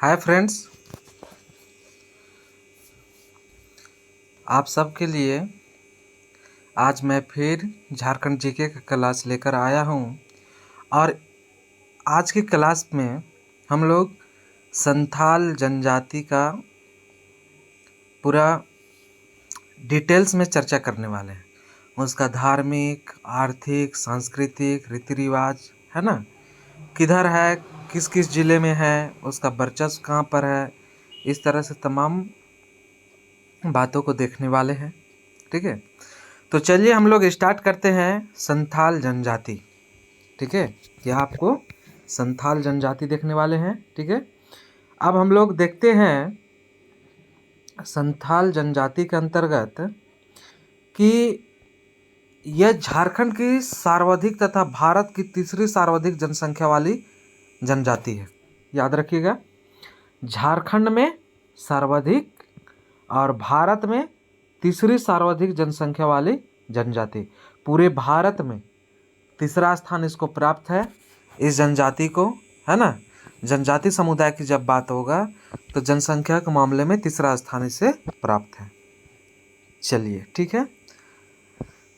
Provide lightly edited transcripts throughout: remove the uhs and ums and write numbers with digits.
Hi friends, आप सबके लिए आज मैं फिर झारखंड जीके का क्लास लेकर आया हूँ। और आज की क्लास में हम लोग संथाल जनजाति का पूरा डिटेल्स में चर्चा करने वाले हैं। उसका धार्मिक, आर्थिक, सांस्कृतिक, रीति रिवाज है ना, किधर है, किस किस ज़िले में है, उसका वर्चस्व कहाँ पर है, इस तरह से तमाम बातों को देखने वाले हैं। ठीक है, तो चलिए हम लोग स्टार्ट करते हैं संथाल जनजाति। ठीक है, यह आपको संथाल जनजाति देखने वाले हैं। ठीक है, अब हम लोग देखते हैं संथाल जनजाति के अंतर्गत कि यह झारखंड की सर्वाधिक तथा भारत की तीसरी सर्वाधिक जनसंख्या वाली जनजाति है। याद रखिएगा, झारखंड में सर्वाधिक और भारत में तीसरी सर्वाधिक जनसंख्या वाली जनजाति। पूरे भारत में तीसरा स्थान इसको प्राप्त है, इस जनजाति को, है ना। जनजाति समुदाय की जब बात होगा तो जनसंख्या के मामले में तीसरा स्थान इसे प्राप्त है। चलिए ठीक है,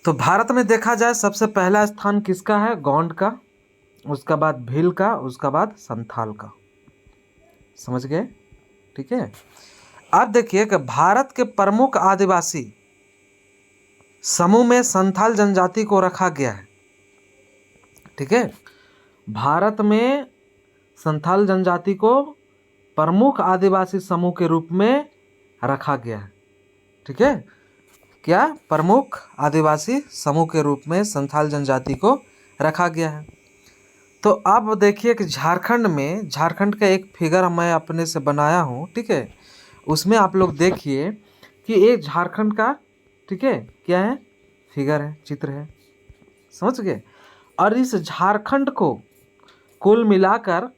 तो भारत में देखा जाए सबसे पहला स्थान किसका है? गोंड का, उसका बाद भील का, उसका बाद संथाल का। समझ गए? ठीक है, अब देखिए कि भारत के प्रमुख आदिवासी समूह में संथाल जनजाति को रखा गया है। ठीक है, भारत में संथाल जनजाति को प्रमुख आदिवासी समूह के रूप में रखा गया है। ठीक है, क्या प्रमुख आदिवासी समूह के रूप में संथाल जनजाति को रखा गया है। तो अब देखिए कि झारखंड का एक फिगर मैं अपने से बनाया हूँ। ठीक है, उसमें आप लोग देखिए कि ये झारखंड का, ठीक है, क्या है, फिगर है, चित्र है। समझ गए? और इस झारखंड को कुल मिलाकर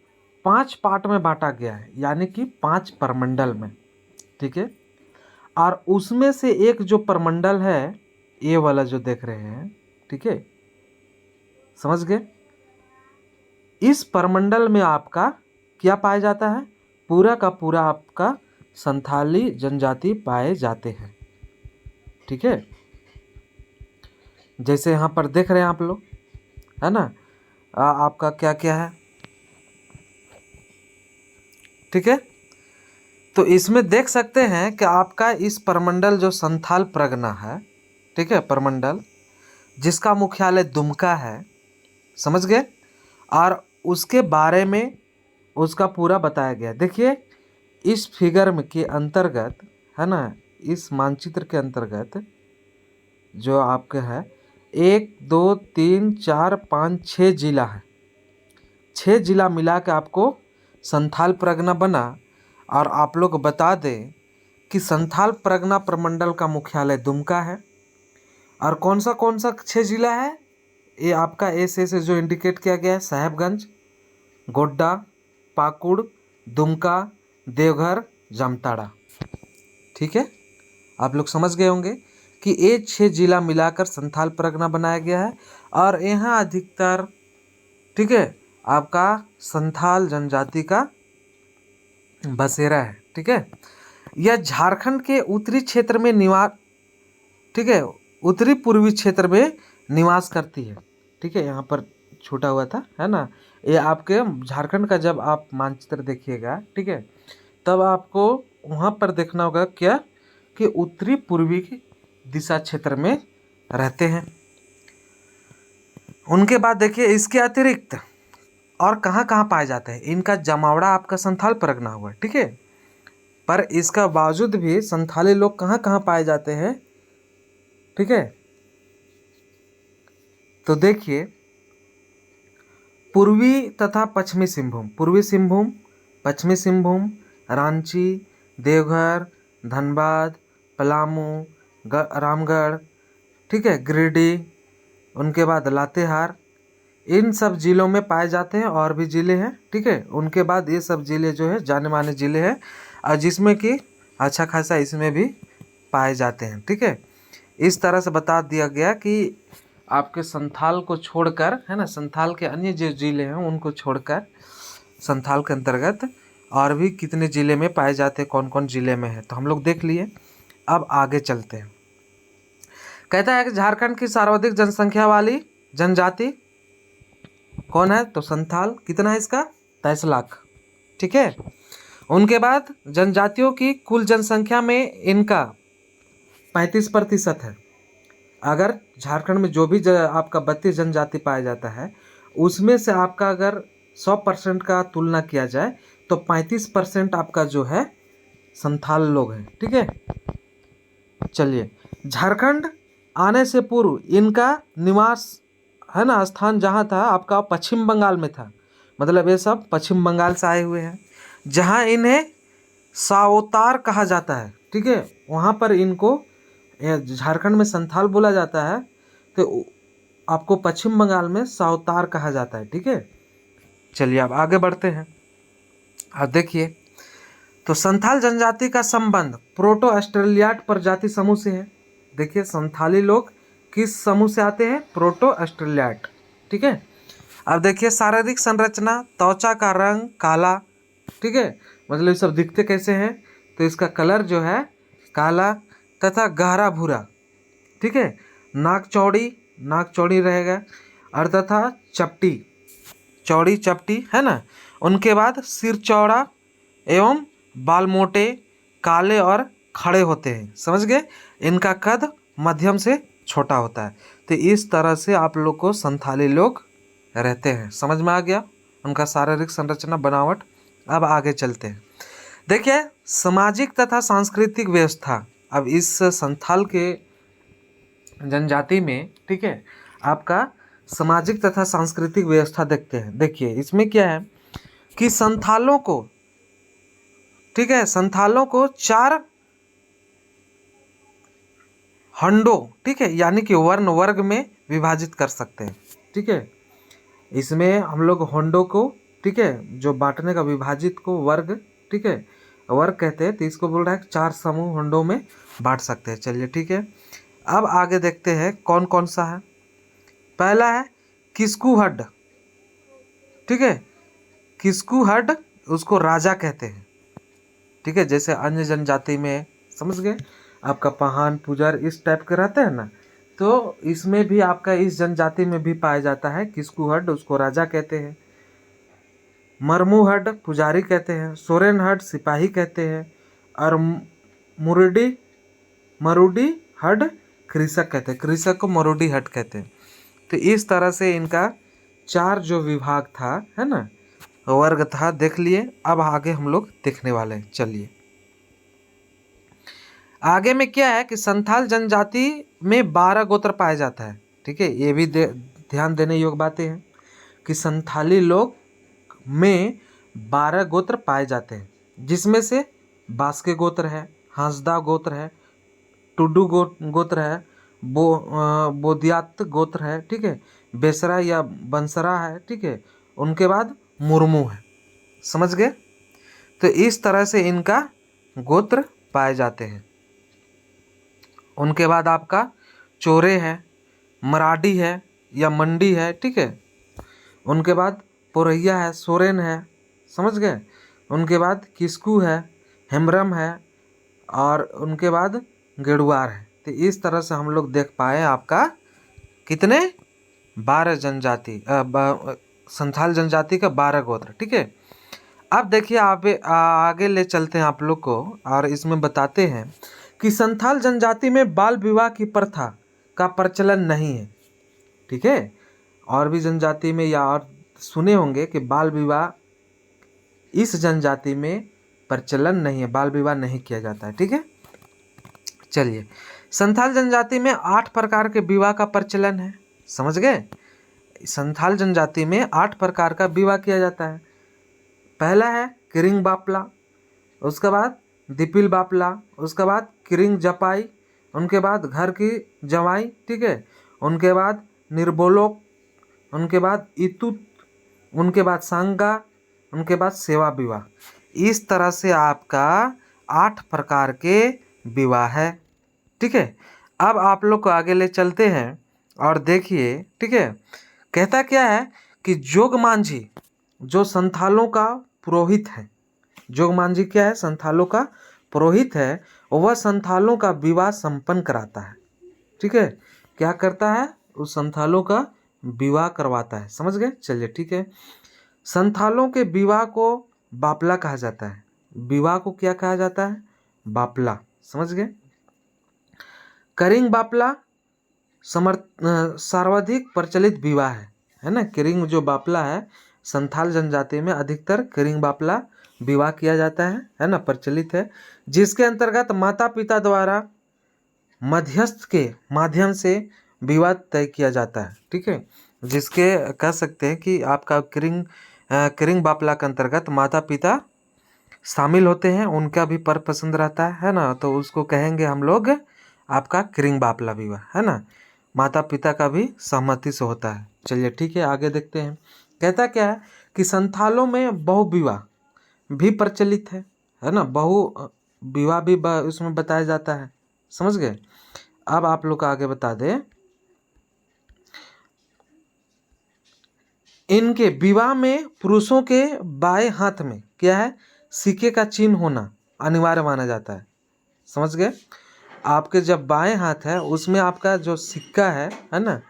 5 पार्ट में बांटा गया है, यानी कि 5 प्रमंडल में। ठीक है, और उसमें से एक जो प्रमंडल है, ये वाला जो देख रहे हैं, ठीक है, समझ गए, इस प्रमंडल में आपका क्या पाया जाता है? पूरा का पूरा आपका संथाली जनजाति पाए जाते हैं। ठीक है, जैसे यहाँ पर देख रहे हैं आप लोग, है ना, आपका क्या क्या है। ठीक है, तो इसमें देख सकते हैं कि आपका इस प्रमंडल जो संथाल परगना है, ठीक है, प्रमंडल जिसका मुख्यालय दुमका है, समझ गए, और उसके बारे में उसका पूरा बताया गया। देखिए इस फिगर में के अंतर्गत, है ना, इस मानचित्र के अंतर्गत जो आपके है 1 2 3 4 5 6 जिला है। 6 जिला मिला के आपको संथाल परगना बना। और आप लोग बता दें कि संथाल परगना प्रमंडल का मुख्यालय दुमका है। और कौन सा 6 जिला है, ये आपका ऐसे जो इंडिकेट किया गया है, साहेबगंज, गोड्डा, पाकुड़, दुमका, देवघर, जामताड़ा। ठीक है, आप लोग समझ गए होंगे कि ये 6 जिला मिलाकर संथाल परगना बनाया गया है। और यहाँ अधिकतर, ठीक है, आपका संथाल जनजाति का बसेरा है। ठीक है, यह झारखंड के उत्तरी क्षेत्र में निवास, ठीक है, उत्तरी पूर्वी क्षेत्र में निवास करती है। ठीक है, यहाँ पर छूटा हुआ था, है ना, ये आपके झारखंड का जब आप मानचित्र देखिएगा, ठीक है, तब आपको वहाँ पर देखना होगा क्या कि उत्तरी पूर्वी की दिशा क्षेत्र में रहते हैं। उनके बाद देखिए इसके अतिरिक्त और कहाँ कहाँ पाए जाते हैं। इनका जमावड़ा आपका संथाल परगना हुआ, ठीक है, पर इसका बावजूद भी संथाली लोग कहाँ कहाँ पाए जाते हैं। ठीक है, तो देखिए पूर्वी तथा पश्चिमी सिंहभूम, पूर्वी सिंहभूम, पश्चिमी सिंहभूम, रांची, देवघर, धनबाद, पलामू, रामगढ़, ठीक है, गिरिडीह, उनके बाद लातेहार, इन सब जिलों में पाए जाते हैं। और भी ज़िले हैं, ठीक है, उनके बाद ये सब ज़िले जो है जाने माने ज़िले हैं, और जिसमें कि अच्छा खासा इसमें भी पाए जाते हैं। ठीक है, इस तरह से बता दिया गया कि आपके संथाल को छोड़कर, है ना, संथाल के अन्य जो ज़िले हैं उनको छोड़कर संथाल के अंतर्गत और भी कितने ज़िले में पाए जाते हैं, कौन कौन ज़िले में है, तो हम लोग देख लिए। अब आगे चलते हैं। कहता है कि झारखंड की सर्वाधिक जनसंख्या वाली जनजाति कौन है, तो संथाल। कितना है इसका, 23 लाख। ठीक है। उनके बाद जनजातियों की कुल जनसंख्या में इनका 35% है। अगर झारखंड में जो भी आपका 32 जनजाति पाया जाता है, उसमें से आपका अगर 100% का तुलना किया जाए तो 35% आपका जो है संथाल लोग हैं। ठीक है। चलिए, झारखंड आने से पूर्व इनका निवास है ना, स्थान जहाँ था आपका पश्चिम बंगाल में था। मतलब ये सब पश्चिम बंगाल से आए हुए हैं, जहाँ इन्हें सावतार कहा जाता है। ठीक है। वहाँ पर इनको झारखंड में संथाल बोला जाता है, तो आपको पश्चिम बंगाल में सावतार कहा जाता है। ठीक है। चलिए अब आगे बढ़ते हैं। अब देखिए, तो संथाल जनजाति का संबंध प्रोटो ऑस्ट्रेलियाट प्रजाति समूह से है। देखिए, संथाली लोग किस समूह से आते हैं, प्रोटो ऑस्ट्रेलियाट। ठीक है। अब देखिए, शारीरिक संरचना, त्वचा का रंग काला। ठीक है। मतलब ये सब दिखते कैसे हैं, तो इसका कलर जो है काला तथा गहरा भूरा। ठीक है। नाक चौड़ी रहेगा, और तथा चपटी, चौड़ी चपटी है ना। उनके बाद सिर चौड़ा एवं बाल मोटे, काले और खड़े होते हैं। समझ गए। इनका कद मध्यम से छोटा होता है। तो इस तरह से आप लोग को संथाली लोग रहते हैं। समझ में आ गया उनका शारीरिक संरचना, बनावट। अब आगे चलते हैं। देखिए, सामाजिक तथा सांस्कृतिक व्यवस्था। अब इस संथाल के जनजाति में, ठीक है, आपका सामाजिक तथा सांस्कृतिक व्यवस्था देखते हैं। देखिए, इसमें क्या है कि संथालों को, ठीक है, संथालों को 4 हंडों, ठीक है, यानी कि वर्ण वर्ग में विभाजित कर सकते हैं। ठीक है। इसमें हम लोग हंडों को, ठीक है, जो बांटने का, विभाजित को वर्ग, ठीक है, वर्ग कहते हैं। तो इसको बोल रहा है 4 समूह हंडों में बांट सकते हैं। चलिए, ठीक है। अब आगे देखते हैं कौन कौन सा है। पहला है किस्कू हड। ठीक है। किस्कू हड, उसको राजा कहते हैं। ठीक है। जैसे अन्य जनजाति में, समझ गए, आपका पहान पुजार इस टाइप के रहते हैं ना, तो इसमें भी आपका इस जनजाति में भी पाया जाता है किस्कू हड, उसको राजा कहते हैं। मरमू हड पुजारी कहते हैं। सोरेन हड सिपाही कहते हैं। और मरुडी हड कृषक कहते हैं। कृषक को मरुडी हड कहते हैं। तो इस तरह से इनका 4 जो विभाग था, है ना, वर्ग था, देख लिए। अब आगे हम लोग देखने वाले हैं। चलिए, आगे में क्या है कि संथाल जनजाति में 12 गोत्र पाया जाता है। ठीक है। ये भी ध्यान देने योग्य बातें हैं कि संथाली लोग में 12 गोत्र पाए जाते हैं, जिसमें से बास्के गोत्र है, हांसदा गोत्र है, टुडू गोत्र है, बोदियात गोत्र है। ठीक है। बेसरा या बंसरा है। ठीक है। उनके बाद मुर्मू है। समझ गए। तो इस तरह से इनका गोत्र पाए जाते हैं। उनके बाद आपका चोरे है, मराठी है या मंडी है। ठीक है। उनके बाद पोरैया है, सोरेन है। समझ गए। उनके बाद किस्कू है, हेम्ब्रम है, और उनके बाद गेड़ुआर है। तो इस तरह से हम लोग देख पाए आपका कितने, 12 जनजाति, संथाल जनजाति का 12 गोत्र। ठीक है। अब देखिए, आप आगे ले चलते हैं आप लोग को, और इसमें बताते हैं कि संथाल जनजाति में बाल विवाह की प्रथा का प्रचलन नहीं है। ठीक है। और भी जनजाति में या और सुने होंगे कि बाल विवाह इस जनजाति में प्रचलन नहीं है, बाल विवाह नहीं किया जाता है। ठीक है। चलिए, संथाल जनजाति में 8 प्रकार के विवाह का प्रचलन है। समझ गए। संथाल जनजाति में 8 प्रकार का विवाह किया जाता है। पहला है किरिंग बापला, उसके बाद दिपिल बापला, उसके बाद किरिंग जपाई, उनके बाद घर की जवाई। ठीक है। उनके बाद निर्बोलोक, उनके बाद इतुत, उनके बाद सांगा, उनके बाद सेवा विवाह। इस तरह से आपका 8 प्रकार के विवाह है। ठीक है। अब आप लोग को आगे ले चलते हैं और देखिए। ठीक है। कहता क्या है कि जोग मांझी जो संथालों का पुरोहित है, जोग मांझी क्या है? संथालों का पुरोहित है। वह संथालों का विवाह संपन्न कराता है। ठीक है, क्या करता है? उस संथालों का विवाह करवाता है। समझ गए? चलिए ठीक है। संथालों के विवाह को बापला कहा जाता है। विवाह को क्या कहा जाता है? बापला। समझ गए? करिंग बापला सर्वाधिक प्रचलित विवाह है ना। किरिंग जो बापला है, संथाल जनजाति में अधिकतर किरिंग बापला विवाह किया जाता है ना, प्रचलित है, जिसके अंतर्गत माता पिता द्वारा मध्यस्थ के माध्यम से विवाह तय किया जाता है। ठीक है, जिसके कह सकते हैं कि आपका किरिंग बापला के अंतर्गत माता पिता शामिल होते हैं, उनका भी पर पसंद रहता है ना, तो उसको कहेंगे हम लोग आपका किरिंग बापला विवाह, है ना। माता पिता का भी सहमति से होता है। चलिए ठीक है, आगे देखते हैं। कहता क्या है कि संथालों में बहु विवाह भी प्रचलित है ना। बहु विवाह भी उसमें बताया जाता है। समझ गए? अब आप लोग आगे बता दें, इनके विवाह में पुरुषों के बाएं हाथ में क्या है? सिक्के का चिन्ह होना अनिवार्य माना जाता है। समझ गए? आपके जब बाएं हाथ है उसमें आपका जो सिक्का है ना,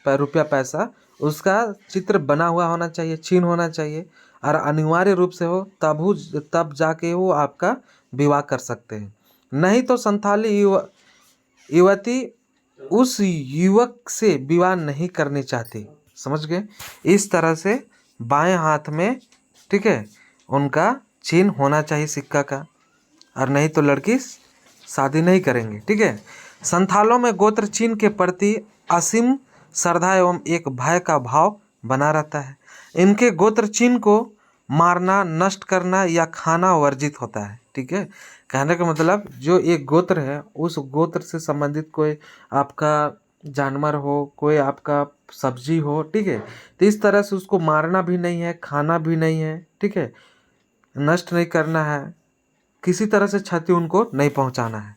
रुपया पैसा, उसका चित्र बना हुआ होना चाहिए, चिन्ह होना चाहिए, और अनिवार्य रूप से हो, तब जाके वो आपका विवाह कर सकते हैं। नहीं तो संथाली युवती उस युवक से विवाह नहीं करनी चाहती। समझ गए? इस तरह से बाएं हाथ में, ठीक है, उनका चिन्ह होना चाहिए सिक्का का, और नहीं तो लड़की शादी नहीं करेंगे। ठीक है, संथालों में गोत्र चिन्ह के प्रति असीम श्रद्धा एवं एक भय का भाव बना रहता है। इनके गोत्र चिन्ह को मारना, नष्ट करना या खाना वर्जित होता है। ठीक है, कहने का मतलब जो एक गोत्र है, उस गोत्र से संबंधित कोई आपका जानवर हो, कोई आपका सब्जी हो, ठीक है, तो इस तरह से उसको मारना भी नहीं है, खाना भी नहीं है। ठीक है, नष्ट नहीं करना है, किसी तरह से क्षति उनको नहीं पहुंचाना है।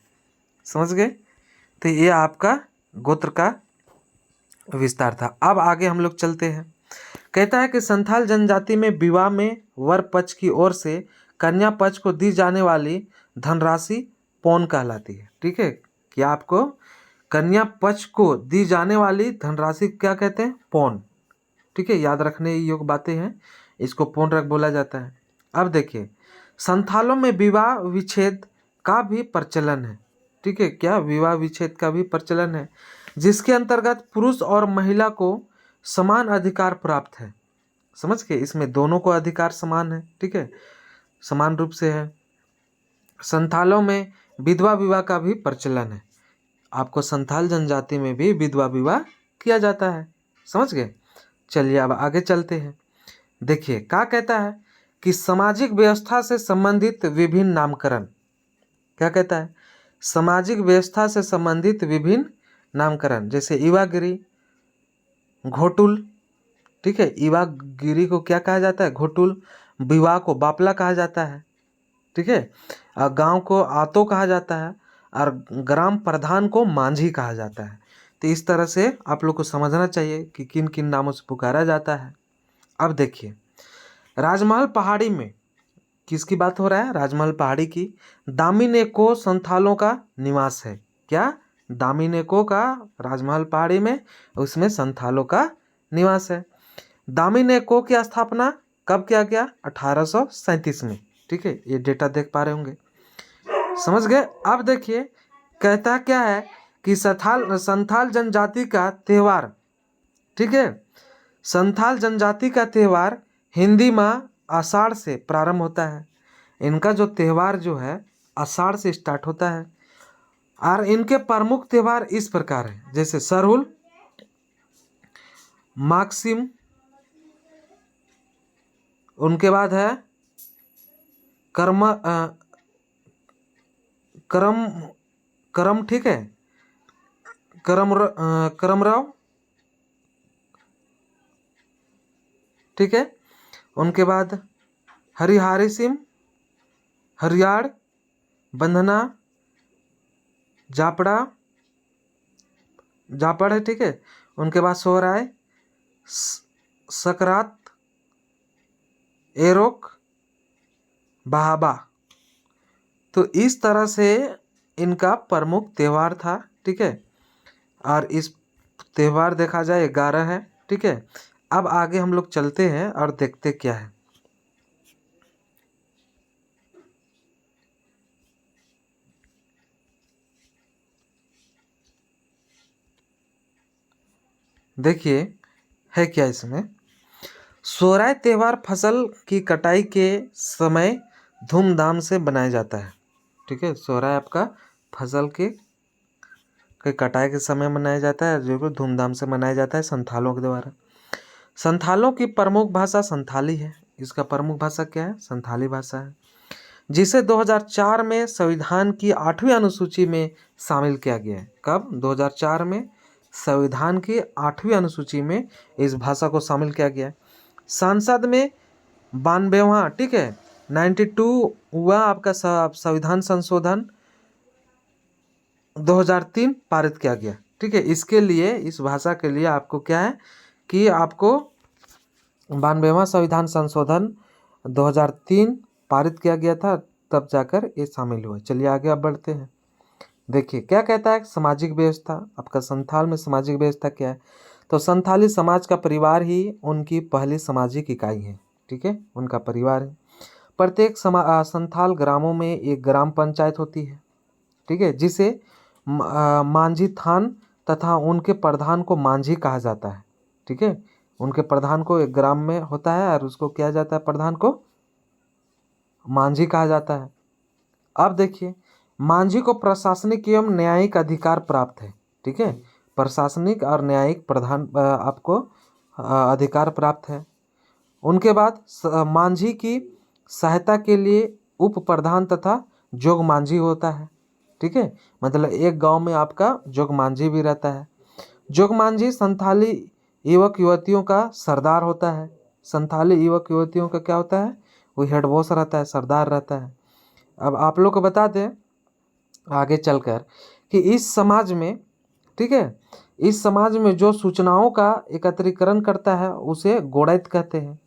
समझ गए? तो ये आपका गोत्र का विस्तार था। अब आगे हम लोग चलते हैं। कहता है कि संथाल जनजाति में विवाह में वर पक्ष की ओर से कन्या पक्ष को दी जाने वाली धनराशि पौन कहलाती है। ठीक है, कि आपको कन्या पक्ष को दी जाने वाली धनराशि क्या कहते हैं? पौन। ठीक है, याद रखने योग्य बातें हैं, इसको पौन रख बोला जाता है। अब देखिए, संथालों में विवाह विच्छेद का भी प्रचलन है। ठीक है, क्या? विवाह विच्छेद का भी प्रचलन है, जिसके अंतर्गत पुरुष और महिला को समान अधिकार प्राप्त है। समझ के? इसमें दोनों को अधिकार समान है। ठीक है, समान रूप से है। संथालों में विधवा विवाह का भी प्रचलन है। आपको संथाल जनजाति में भी विधवा विवाह किया जाता है। समझ गए? चलिए अब आगे चलते हैं। देखिए क्या कहता है कि सामाजिक व्यवस्था से संबंधित विभिन्न नामकरण। क्या कहता है? सामाजिक व्यवस्था से संबंधित विभिन्न नामकरण, जैसे युवागिरी, घोटुल। ठीक है, युवागिरी को क्या कहा जाता है? घोटुल। विवाह को बापला कहा जाता है। ठीक है, और गांव को आतो कहा जाता है, और ग्राम प्रधान को मांझी कहा जाता है। तो इस तरह से आप लोग को समझना चाहिए कि किन किन नामों से पुकारा जाता है। अब देखिए, राजमहल पहाड़ी में किसकी बात हो रहा है? राजमहल पहाड़ी की। दामिनेको संथालों का निवास है। क्या? दामिनेको का राजमहल पहाड़ी में, उसमें संथालों का निवास है। दामिनेको की स्थापना कब किया गया? 1837 में। ठीक है, ये डेटा देख पा रहे होंगे। समझ गए? अब देखिए, कहता क्या है कि संथाल जनजाति का त्यौहार, ठीक है, संथाल जनजाति का त्यौहार हिंदी माह आषाढ़ से प्रारंभ होता है। इनका जो त्यौहार जो है आषाढ़ से स्टार्ट होता है, और इनके प्रमुख त्यौहार इस प्रकार है, जैसे सरहुल, माघसिम, उनके बाद है करम करम, ठीक है, करमराव, ठीक है, उनके बाद हरिहारी सिम, हरियाड़, बंधना, जापड़ है। ठीक है, उनके बाद सोहराय, सकरात, एरोक, बहाबा। तो इस तरह से इनका प्रमुख त्यौहार था। ठीक है, और इस त्यौहार देखा जाए 11 है। ठीक है, अब आगे हम लोग चलते हैं और देखते क्या है। देखिए है क्या इसमें। सोहराय त्यौहार फसल की कटाई के समय धूमधाम से बनाया जाता है। ठीक है, सोहराय आपका फसल के कटाई के समय मनाया जाता है, जो कि धूमधाम से मनाया जाता है संथालों के द्वारा। संथालों की प्रमुख भाषा संथाली है। इसका प्रमुख भाषा क्या है? संथाली भाषा है, जिसे 2004 में संविधान की 8वीं अनुसूची में शामिल किया गया है। कब? 2004 में संविधान की 8वीं अनुसूची में इस भाषा को शामिल किया गया है। संसद में 92वां, ठीक है, 92 हुआ आपका संविधान संशोधन 2003 पारित किया गया। ठीक है, इसके लिए, इस भाषा के लिए आपको क्या है कि आपको 92वां संविधान संशोधन 2003 पारित किया गया था, तब जाकर ये शामिल हुआ। चलिए आगे अब बढ़ते हैं। देखिए क्या कहता है सामाजिक व्यवस्था। आपका संथाल में सामाजिक व्यवस्था क्या है? तो संथाली समाज का परिवार ही उनकी पहली सामाजिक इकाई है। ठीक है, उनका परिवार है। प्रत्येक संथाल ग्रामों में एक ग्राम पंचायत होती है। ठीक है, जिसे मांझी थान तथा उनके प्रधान को मांझी कहा जाता है। ठीक है, उनके प्रधान को एक ग्राम में होता है और उसको किया जाता है, प्रधान को मांझी कहा जाता है। अब देखिए, मांझी को प्रशासनिक एवं न्यायिक अधिकार प्राप्त है। ठीक है, प्रशासनिक और न्यायिक प्रधान आपको अधिकार प्राप्त है। उनके बाद मांझी की सहायता के लिए उप प्रधान तथा जोग मांझी होता है। ठीक है, मतलब एक गांव में आपका जोग मांझी भी रहता है। जोग मांझी संथाली युवक युवतियों का सरदार होता है। संथाली युवक युवतियों का क्या होता है? वो हेड बॉस रहता है, सरदार रहता है। अब आप लोग को बता दें आगे चलकर कि इस समाज में, ठीक है, इस समाज में जो सूचनाओं का एकत्रीकरण करता है उसे गोड़ैत कहते हैं।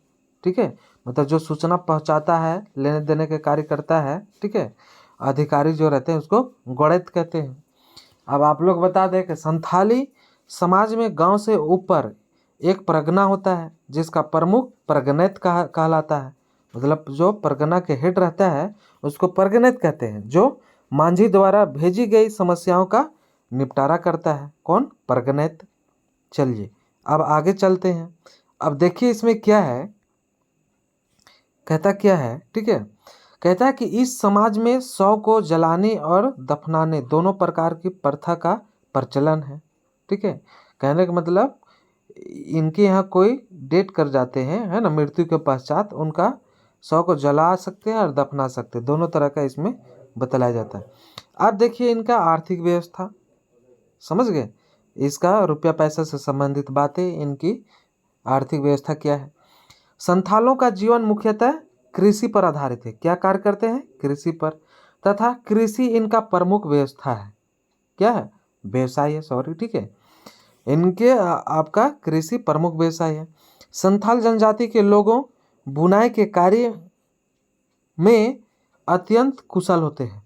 ठीक है, मतलब जो सूचना पहुंचाता है, लेने देने के कार्य करता है, ठीक है, अधिकारी जो रहते हैं उसको गोड़ैत कहते हैं। अब आप लोग बता दें कि संथाली समाज में गांव से ऊपर एक परगना होता है, जिसका प्रमुख परगनैत कहलाता है। मतलब जो परगना के हेड रहता है उसको परगनैत कहते हैं, जो मांझी द्वारा भेजी गई समस्याओं का निपटारा करता है। कौन? परगनैत। चलिए अब आगे चलते हैं। अब देखिए इसमें क्या है, कहता क्या है। ठीक है, कहता है कि इस समाज में शव को जलाने और दफनाने दोनों प्रकार की प्रथा का प्रचलन है। ठीक है, कहने का मतलब इनके यहाँ कोई डेट कर जाते हैं, है ना, मृत्यु के पश्चात उनका शव को जला सकते हैं और दफना सकते हैं, दोनों तरह का इसमें बतलाया जाता है। अब देखिए इनका आर्थिक व्यवस्था, समझ गए, इसका रुपया पैसा से संबंधित बातें, इनकी आर्थिक व्यवस्था क्या है। संथालों का जीवन मुख्यतः कृषि पर आधारित है। क्या कार्य करते हैं? कृषि पर, तथा कृषि इनका प्रमुख व्यवस्था है। क्या है? व्यवसाय है, सॉरी। ठीक है, इनके आपका कृषि प्रमुख व्यवसाय है। संथाल जनजाति के लोगों बुनाई के कार्य में अत्यंत कुशल होते हैं।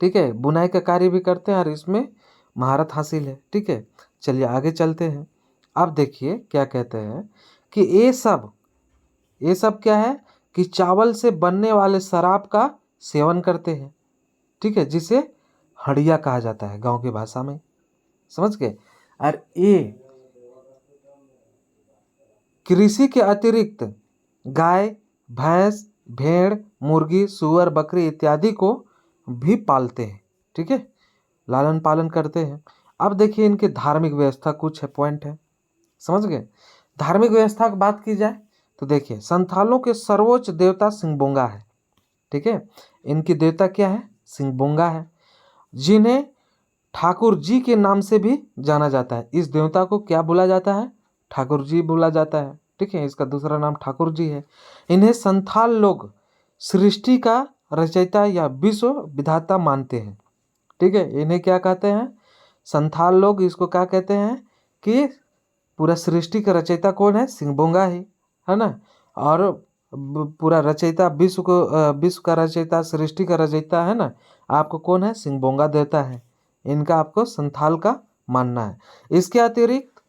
ठीक है, बुनाई का कार्य भी करते हैं और इसमें महारत हासिल है। ठीक है, चलिए आगे चलते हैं। अब देखिए क्या कहते हैं कि ये सब क्या है कि चावल से बनने वाले शराब का सेवन करते हैं। ठीक है, जिसे हड़िया कहा जाता है गांव की भाषा में, समझ गए। और ये कृषि के अतिरिक्त गाय, भैंस, भेड़, मुर्गी, सुअर, बकरी इत्यादि को भी पालते हैं। ठीक है, लालन पालन करते हैं। अब देखिए इनके धार्मिक व्यवस्था, कुछ है पॉइंट है, समझ गए। धार्मिक व्यवस्था की बात की जाए तो देखिए संथालों के सर्वोच्च देवता सिंहबोंगा है। ठीक है, इनकी देवता क्या है? सिंहबोंगा है, जिन्हें ठाकुर जी के नाम से भी जाना जाता है। इस देवता को क्या बोला जाता है? ठाकुर जी बोला जाता है। ठीक है, इसका दूसरा नाम ठाकुर जी है। इन्हें संथाल लोग सृष्टि का रचयिता या विश्व विधाता मानते हैं। ठीक है, इन्हें क्या कहते हैं? संथाल लोग इसको क्या कहते हैं कि पूरा सृष्टि का रचयिता कौन है? सिंहबोंगा ही है ना। और पूरा रचयिता, विश्व का रचयिता, सृष्टि का रचयिता है ना, आपको कौन है? सिंहबोंगा देवता है। इनका आपको संथाल का मानना है। इसके अतिरिक्त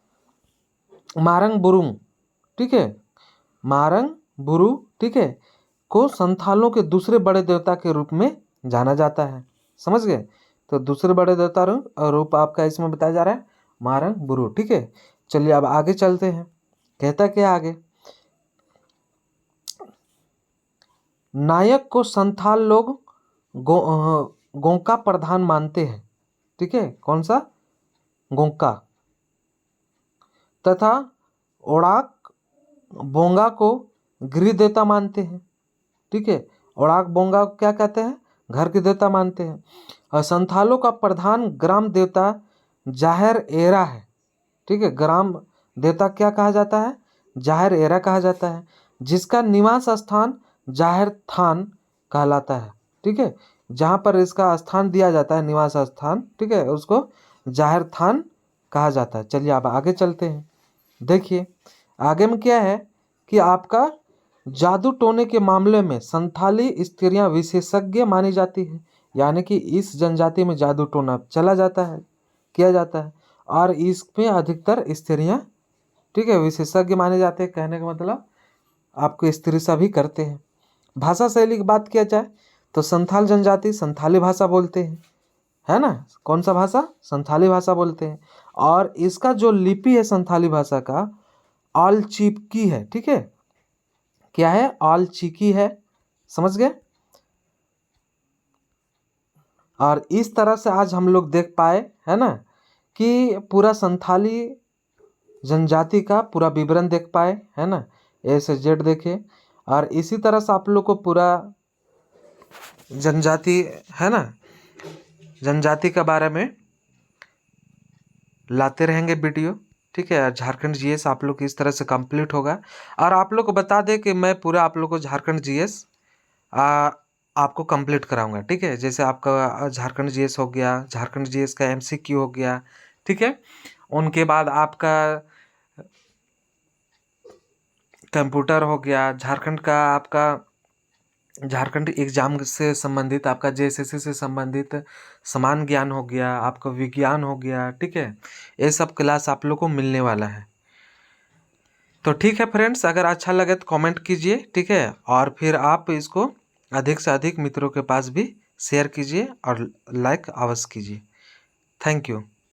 मारंग बुरुंग, ठीक है, मारंग बुरु, ठीक है, को संथालों के दूसरे बड़े देवता के रूप में जाना जाता है। समझ गए? तो दूसरे बड़े देवता रूप आपका इसमें बताया जा रहा है मारंग बुरु, ठीक है। चलिए अब आगे चलते हैं। कहता क्या आगे? नायक को संथाल लोग गोंका प्रधान मानते हैं, ठीक है। कौन सा? गोंका। तथा ओड़ाक बोंगा को गृह देवता मानते हैं, ठीक है। ओड़ाक बोंगा को क्या कहते हैं? घर के देवता मानते हैं। और संथालों का प्रधान ग्राम देवता जाहिर एरा है, ठीक है। ग्राम देवता क्या कहा जाता है? जाहिर एरा कहा जाता है, जिसका निवास स्थान जाहिर थान कहलाता है, ठीक है। जहाँ पर इसका स्थान दिया जाता है, निवास स्थान, ठीक है, उसको जाहिर थान कहा जाता है। चलिए अब आगे चलते हैं। देखिए आगे में क्या है कि आपका जादू टोने के मामले में संथाली स्त्रियां विशेषज्ञ मानी जाती है। यानी कि इस जनजाति में जादू टोना चला जाता है, किया जाता है, और इसमें अधिकतर स्त्रियां, ठीक है, विशेषज्ञ माने जाते हैं। कहने का मतलब आपको स्त्री सभी करते हैं। भाषा शैली की बात किया जाए तो संथाल जनजाति संथाली भाषा बोलते हैं, है ना। कौन सा भाषा? संथाली भाषा बोलते हैं। और इसका जो लिपि है संथाली भाषा का, ऑल चिपकी है, ठीक है। क्या है? ऑल चिकी है। समझ गए? और इस तरह से आज हम लोग देख पाए, है ना, कि पूरा संथाली जनजाति का पूरा विवरण देख पाए, है ना। ए से जेड देखे। और इसी तरह से आप लोग को पूरा जनजाति, है ना, जनजाति के बारे में लाते रहेंगे वीडियो, ठीक है। झारखंड जीएस आप लोग की इस तरह से कंप्लीट होगा। और आप लोग को बता दें कि मैं पूरा आप लोग को झारखंड जीएस आपको कंप्लीट कराऊंगा, ठीक है। जैसे आपका झारखंड जीएस हो गया, झारखंड जीएस का एमसीक्यू हो गया, ठीक है। उनके बाद आपका कंप्यूटर हो गया, झारखंड का आपका झारखंड एग्जाम से संबंधित, आपका जेएसएससी से संबंधित समान ज्ञान हो गया, आपका विज्ञान हो गया, ठीक है। ये सब क्लास आप लोग को मिलने वाला है। तो ठीक है फ्रेंड्स, अगर अच्छा लगे तो कमेंट कीजिए, ठीक है। और फिर आप इसको अधिक से अधिक मित्रों के पास भी शेयर कीजिए और लाइक अवश्य कीजिए। Thank you.